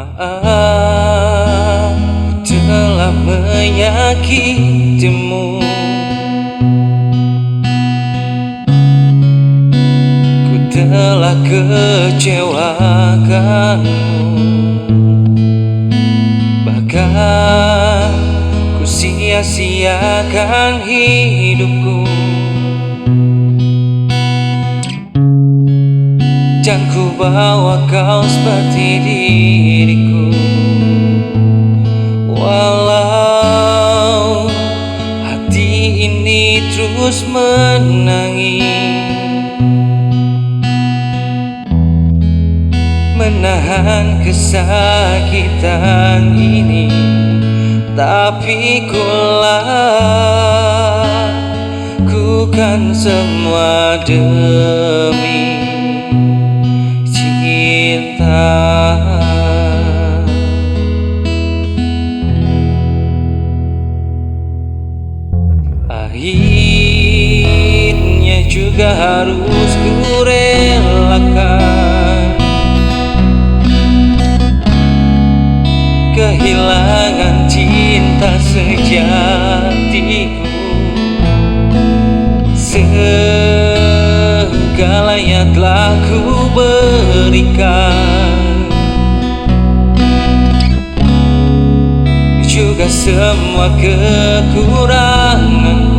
Maaf, telah menyakitimu. Ku telah kecewakanmu. Bahkan ku sia-siakan hidupku. Dan ku bawa kau seperti diriku. Walau hati ini terus menangis, menahan kesakitan ini, tapi ku lakukan semua demi cinta. Akhirnya juga harus ku relakan kehilangan cinta sejatiku. Segalanya telah ku berikan, juga semua kekuranganku.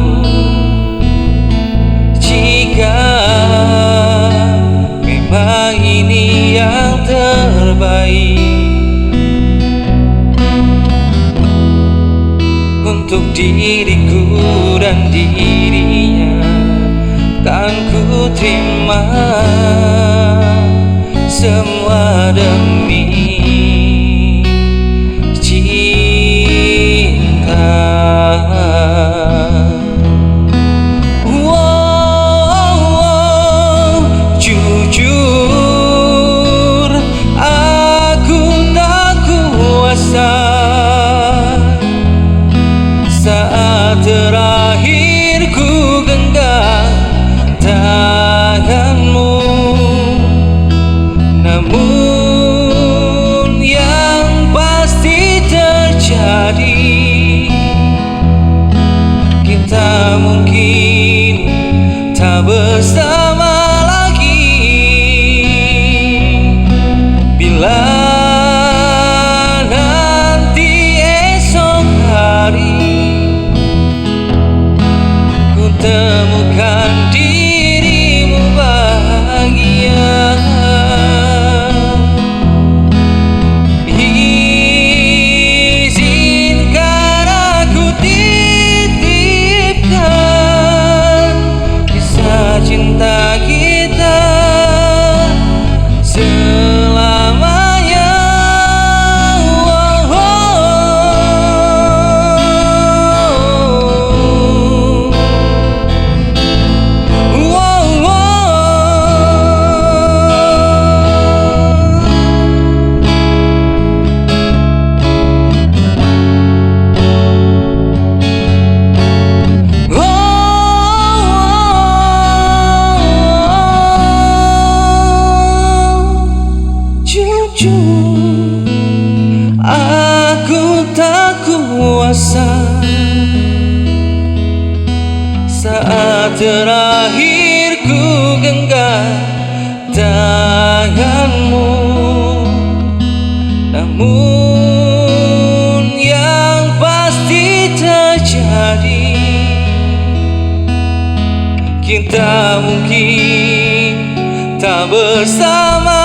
Jika memang ini yang terbaik untuk diriku dan dirinya, kan ku terima semua demi cinta. Jujur aku tak kuasa saat terakhir ku genggam tanganmu. Namun yang pasti terjadi, kita mungkin tak bersama lagi. Bila nanti esok hari ku temukan dirimu bahagia, izinkan aku titipkan kisah cinta kita selamanya. Jujur aku tak kuasa saat terakhir ku genggam tanganmu. Namun yang pasti terjadi, kita mungkin tak bersama